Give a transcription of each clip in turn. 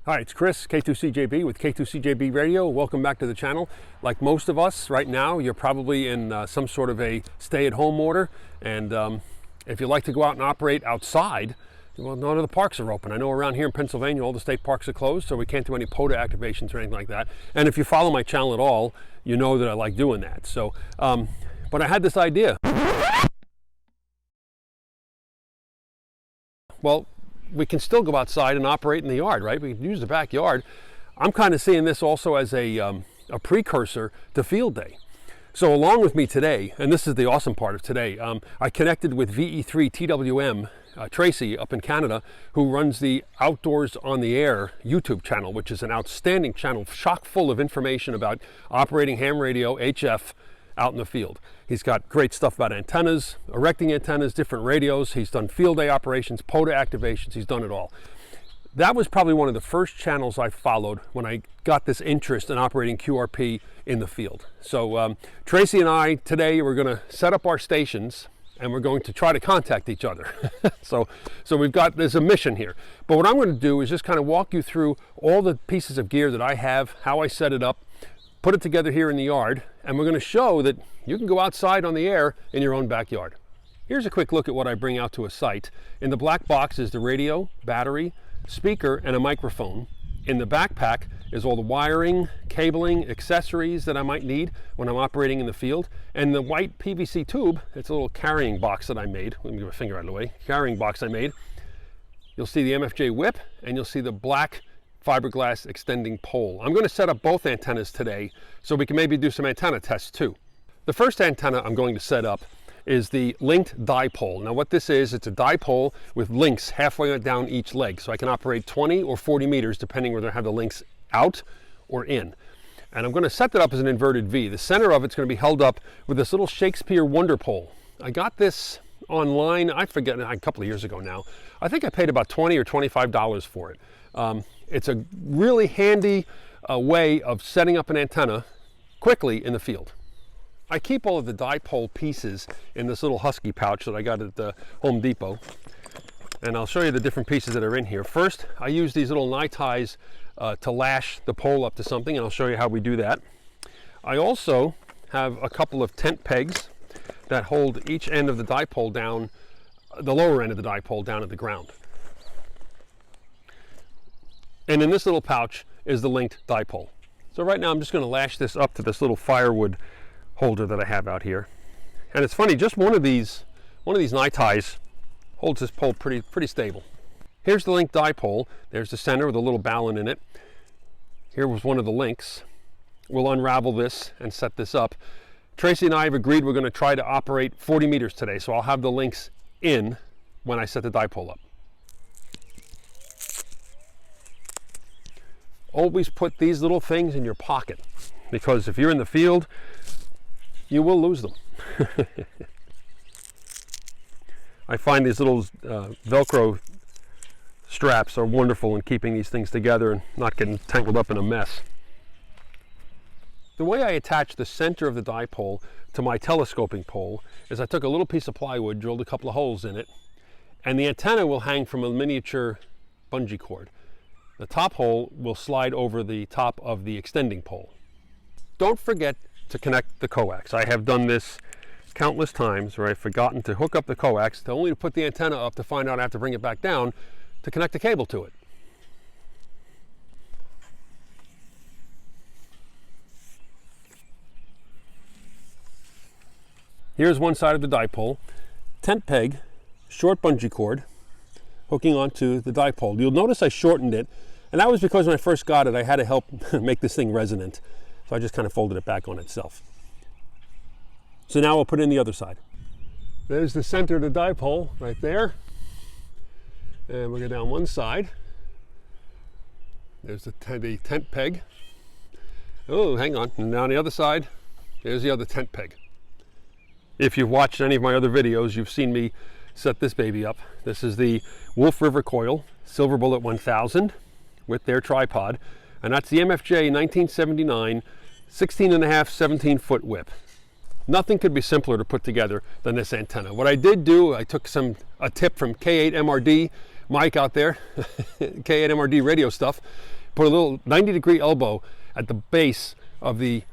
Hi, it's Chris, K2CJB with K2CJB Radio. Welcome back to the channel. Like most of us right now, you're probably in some sort of a stay-at-home order. And if you like to go out and operate outside, well, none of the parks are open. I know around here in Pennsylvania, all the state parks are closed, so we can't do any POTA activations or anything like that. And if you follow my channel at all, you know that I like doing that. So, but I had this idea. Well, we can still go outside and operate in the yard, right? We can use the backyard. I'm kind of seeing this also as a precursor to field day. So along with me today, and this is the awesome part of today, I connected with VE3TWM, Tracy up in Canada, who runs the Outdoors on the Air YouTube channel, which is an outstanding channel, chock full of information about operating ham radio, HF, out in the field. He's got great stuff about antennas, erecting antennas, different radios. He's done field day operations, POTA activations. He's done it all. That was probably one of the first channels I followed when I got this interest in operating QRP in the field. So Tracy and I today, we're going to set up our stations and we're going to try to contact each other. so there's a mission here. But what I'm going to do is just kind of walk you through all the pieces of gear that I have, how I set it up, put it together here in the yard, and we're going to show that you can go outside on the air in your own backyard. Here's a quick look at what I bring out to a site. In the black box is the radio, battery, speaker, and a microphone. In the backpack is all the wiring, cabling, accessories that I might need when I'm operating in the field. And the white PVC tube, it's a little carrying box that I made. Let me get my finger out of the way. Carrying box I made. You'll see the MFJ whip, and you'll see the black fiberglass extending pole. I'm going to set up both antennas today so we can maybe do some antenna tests too. The first antenna I'm going to set up is the linked dipole. Now what this is, it's a dipole with links halfway down each leg, so I can operate 20 or 40 meters depending whether I have the links out or in. And I'm going to set that up as an inverted V. The center of it's going to be held up with this little Shakespeare wonder pole. I got this online, I forget, a couple of years ago now. I think I paid about $20 or $25 for it. It's a really handy way of setting up an antenna quickly in the field. I keep all of the dipole pieces in this little husky pouch that I got at the Home Depot. And I'll show you the different pieces that are in here. First, I use these little knot ties to lash the pole up to something, and I'll show you how we do that. I also have a couple of tent pegs that hold each end of the dipole down, the lower end of the dipole down at the ground. And in this little pouch is the linked dipole. So right now I'm just going to lash this up to this little firewood holder that I have out here. And it's funny, just one of these knot ties holds this pole pretty stable. Here's the linked dipole. There's the center with a little ballon in it. Here was one of the links. We'll unravel this and set this up. Tracy and I have agreed we're going to try to operate 40 meters today, so I'll have the links in when I set the dipole up. Always put these little things in your pocket, because if you're in the field, you will lose them. I find these little Velcro straps are wonderful in keeping these things together and not getting tangled up in a mess. The way I attach the center of the dipole to my telescoping pole is I took a little piece of plywood, drilled a couple of holes in it, and the antenna will hang from a miniature bungee cord. The top hole will slide over the top of the extending pole. Don't forget to connect the coax. I have done this countless times where I've forgotten to hook up the coax, only to put the antenna up to find out I have to bring it back down to connect the cable to it. Here's one side of the dipole, tent peg, short bungee cord, hooking onto the dipole. You'll notice I shortened it, and that was because when I first got it, I had to help make this thing resonant. So I just kind of folded it back on itself. So now we'll put in the other side. There's the center of the dipole right there. And we'll go down one side. There's the tent peg. Oh, hang on. And now on the other side, there's the other tent peg. If you've watched any of my other videos, you've seen me set this baby up. This is the Wolf River Coil Silver Bullet 1000 with their tripod, and that's the MFJ 1979 16.5 17-foot whip. Nothing could be simpler to put together than this antenna. What I did do, I took a tip from K8 MRD mic out there, K8MRD radio stuff. Put a little 90-degree elbow at the base of the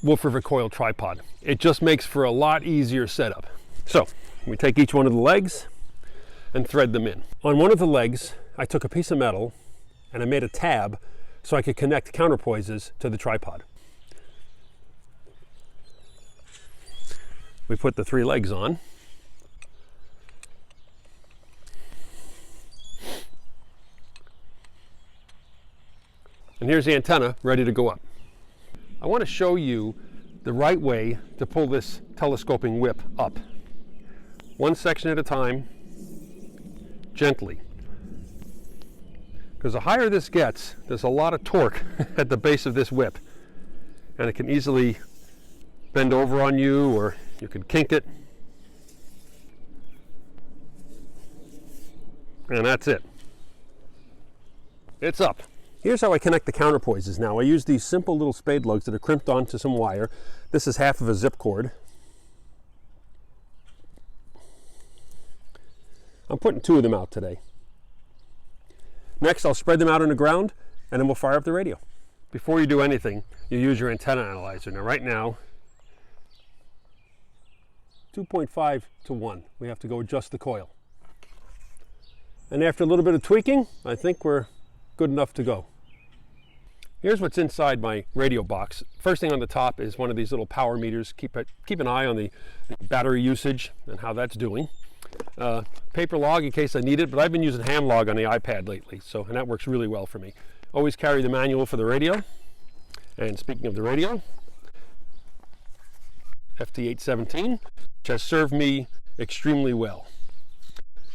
Wolf River coil tripod. It just makes for a lot easier setup. So we take each one of the legs and thread them in. On one of the legs, I took a piece of metal and I made a tab so I could connect counterpoises to the tripod. We put the 3 legs on. And here's the antenna ready to go up. I want to show you the right way to pull this telescoping whip up. One section at a time, gently. Because the higher this gets, there's a lot of torque at the base of this whip. And it can easily bend over on you, or you can kink it. And that's it. It's up. Here's how I connect the counterpoises now. I use these simple little spade lugs that are crimped onto some wire. This is half of a zip cord. I'm putting 2 of them out today. Next, I'll spread them out on the ground, and then we'll fire up the radio. Before you do anything, you use your antenna analyzer. Now, right now, 2.5 to 1. We have to go adjust the coil. And after a little bit of tweaking, I think we're good enough to go. Here's what's inside my radio box. First thing on the top is one of these little power meters. Keep an eye on the battery usage and how that's doing. Paper log in case I need it, but I've been using ham log on the iPad lately, and that works really well for me. Always carry the manual for the radio. And speaking of the radio, FT817, which has served me extremely well.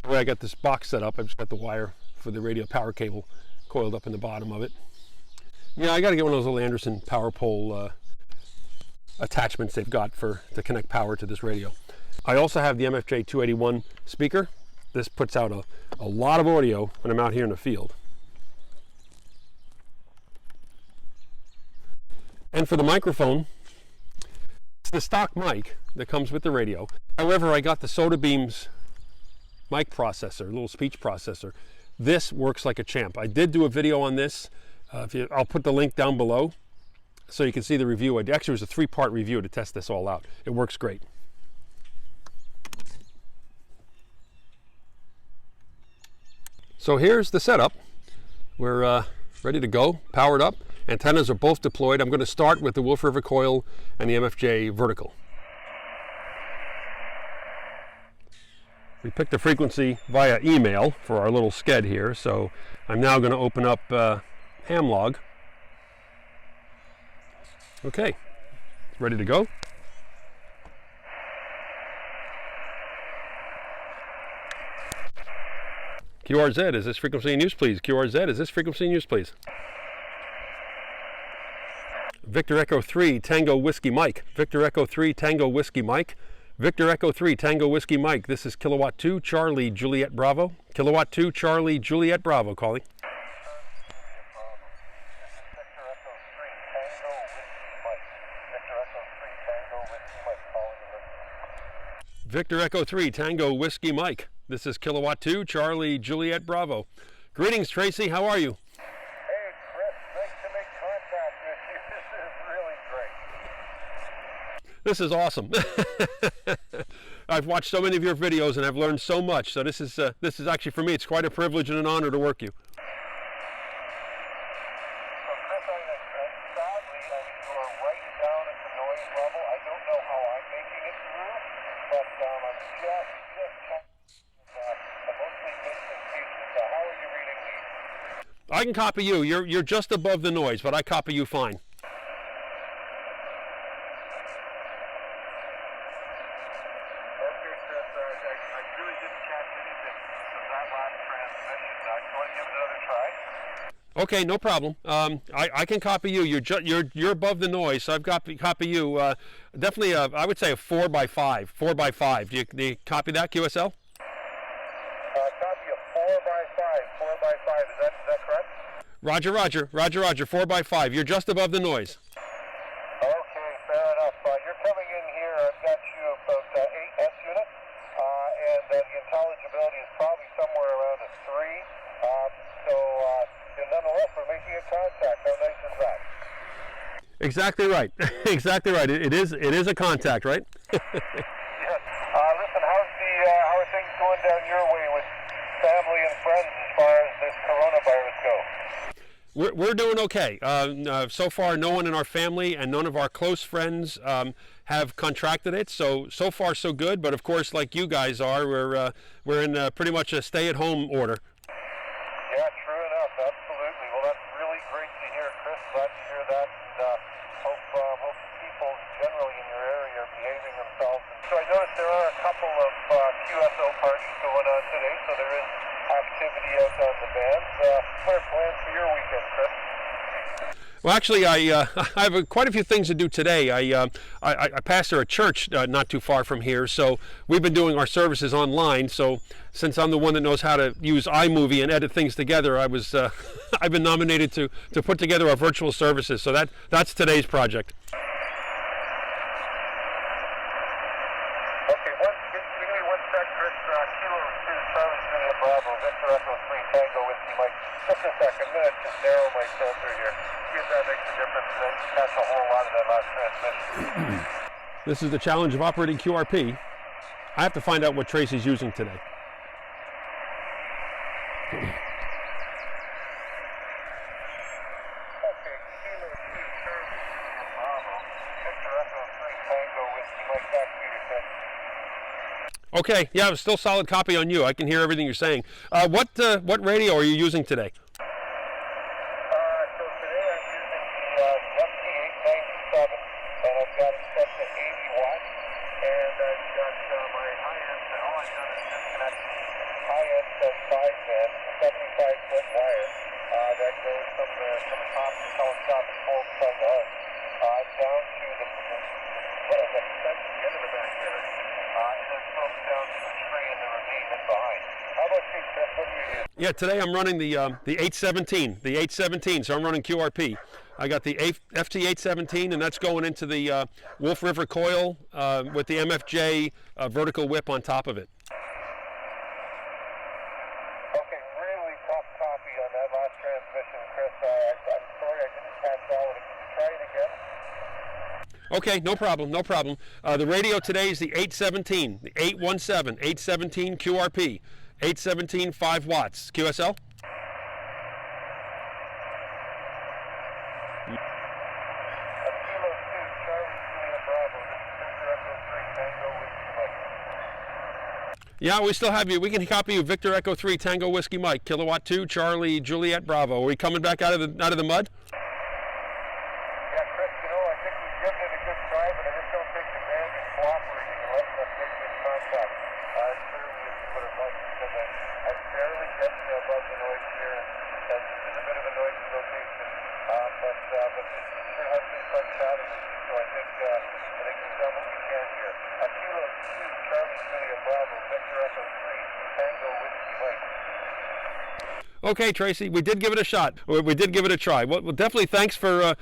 The way I got this box set up, I've just got the wire for the radio power cable coiled up in the bottom of it. Yeah, I got to get one of those little Anderson power pole attachments they've got to connect power to this radio. I also have the MFJ 281 speaker. This puts out a lot of audio when I'm out here in the field. And for the microphone, it's the stock mic that comes with the radio. However, I got the SOTABeams mic processor, a little speech processor. This works like a champ. I did do a video on this. I'll put the link down below so you can see the review. Actually, it was a 3-part review to test this all out. It works great. So here's the setup. We're ready to go, powered up. Antennas are both deployed. I'm going to start with the Wolf River coil and the MFJ vertical. We picked the frequency via email for our little sked here, so I'm now going to open up ham log. Okay, ready to go. QRZ, is this frequency in use, please? QRZ, is this frequency in use, please? Victor Echo 3 Tango Whiskey Mike. Victor Echo 3 Tango Whiskey Mike. Victor Echo 3 Tango Whiskey Mike. This is Kilowatt 2 Charlie Juliet Bravo. Kilowatt 2 Charlie Juliet Bravo calling. Victor Echo 3 Tango Whiskey Mike. This is Kilowatt 2 Charlie Juliet Bravo. Greetings, Tracy. How are you? Hey, Chris. Nice to make contact with you. This is really great. This is awesome. I've watched so many of your videos and I've learned so much. So this is actually, for me, it's quite a privilege and an honor to work you. So, Chris, sadly, you are right down at the noise level. I don't know how I'm making it through, but I'm just mostly bits and pieces. So how are you reading these? I can copy you. You're just above the noise, but I copy you fine. Okay, no problem. I can copy you. You're above the noise, so I've got to copy you. Definitely, I would say a 4x5. 4x5. Do you copy that, QSL? Copy a 4x5. 4x5. Is that correct? Roger. 4x5. You're just above the noise. Okay, fair enough. You're coming in here. I've got you about 8 S units, and the intelligibility is probably somewhere around a 3. making a contact. How nice is that? Exactly right. Exactly right. It is a contact, right? Yes. Listen, how are things going down your way with family and friends as far as this coronavirus goes? We're doing okay. So far, no one in our family and none of our close friends have contracted it. So far, so good. But of course, like you guys are, we're in pretty much a stay-at-home order. Yeah, true enough. Absolutely. Well, that's really great to hear, Chris. Glad to hear that. Hope people generally in your area are behaving themselves. And so I noticed there are a couple of QSO parties going on today, so there is activity out on the bands. What are plans for your weekend, Chris? Well, actually, I have quite a few things to do today. I pastor a church not too far from here, so we've been doing our services online. So since I'm the one that knows how to use iMovie and edit things together, I've been nominated to put together our virtual services. So that's today's project. Okay, give me one sec, Chris. Kilo 2, Charlie Juliet Bravo, Victor Echo 3, Tango Whiskey Mike. Just a second, I'm going to just narrow my filter here. See if that makes a difference. I didn't catch a whole lot of that last transmission. This is the challenge of operating QRP. I have to find out what Tracy's using today. Okay, Kilo 2, Charlie Juliet Bravo, Victor Echo 3, Tango Whiskey Mike. Back to you, Chris. Okay, yeah, it's still solid copy on you. I can hear everything you're saying. What radio are you using today? So today I'm using the FT897, and I've got it set to 80 watts, and I've got my high end, all I've done is disconnect the high end sideband, 75-foot wire that goes from the top of the telescopic pole beside the house down to the end of the backyard, and then slopes down to the tree and the ravine in behind. How about you, Chris? What do you use? Yeah, today I'm running the 817, so I'm running QRP. I got the FT817, and that's going into the Wolf River coil with the MFJ vertical whip on top of it. Okay, really tough copy on that last transmission, Chris. I'm sorry I didn't catch all of it. Can you try it again? Okay, no problem, no problem. The radio today is the 817, the 817 QRP, 817 5 watts. QSL? Kilo 2, Charlie Juliet Bravo, this is Victor Echo 3, Tango Whiskey Mike. Yeah, we still have you. We can copy you, Victor Echo 3, Tango Whiskey Mike, Kilowatt 2, Charlie Juliet Bravo. Are we coming back out of the mud? Yeah, Chris, I think we've given it a good try, but I just don't think the band is cooperating and letting us make this contact as clearly as we would have liked, because I'm barely getting above the noise here, and this is a bit of a noisy location, but this sure has been fun chatting with you, so I think we've done what we can here. Kilo 2, Charlie Juliet Bravo, Victor Echo 3, Tango Whiskey Mike. Okay, Tracy, we did give it a shot. We did give it a try. Well, definitely thanks for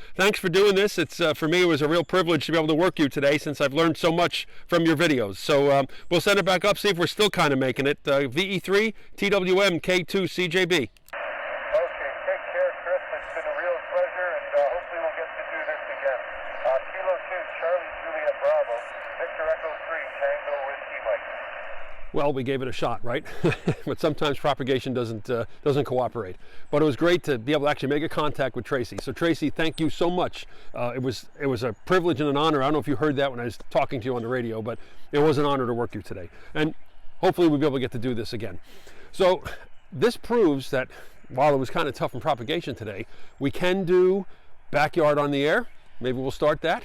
doing this. It's for me, it was a real privilege to be able to work you today, since I've learned so much from your videos. So we'll send it back up, see if we're still kind of making it. VE3TWM K2 CJB. Okay, take care, Chris. It's been a real pleasure, and hopefully we'll get to do this again. Kilo 2, Charlie Juliet Bravo, Victor Echo 3, Tango Whiskey Mike. Well, we gave it a shot, right? But sometimes propagation doesn't cooperate. But it was great to be able to actually make a contact with Tracy. So Tracy, thank you so much. It was a privilege and an honor. I don't know if you heard that when I was talking to you on the radio, but it was an honor to work you today. And hopefully we'll be able to get to do this again. So this proves that while it was kind of tough in propagation today, we can do backyard on the air. Maybe we'll start that.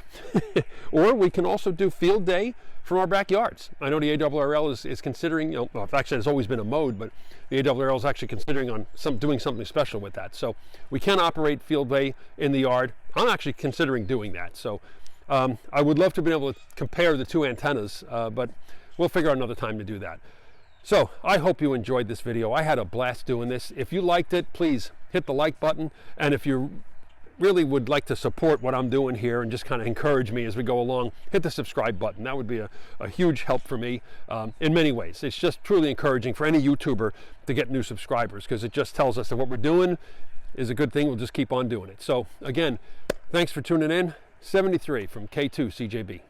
Or we can also do field day from our backyards. I know the ARRL is considering, well, actually it's always been a mode, but the ARRL is actually considering on doing something special with that. So we can operate field day in the yard. I'm actually considering doing that. So I would love to be able to compare the two antennas, but we'll figure out another time to do that. So I hope you enjoyed this video. I had a blast doing this. If you liked it, please hit the like button. And if you really would like to support what I'm doing here and just kind of encourage me as we go along, hit the subscribe button. That would be a huge help for me in many ways. It's just truly encouraging for any YouTuber to get new subscribers, because it just tells us that what we're doing is a good thing. We'll just keep on doing it. So again, thanks for tuning in. 73 from K2 CJB.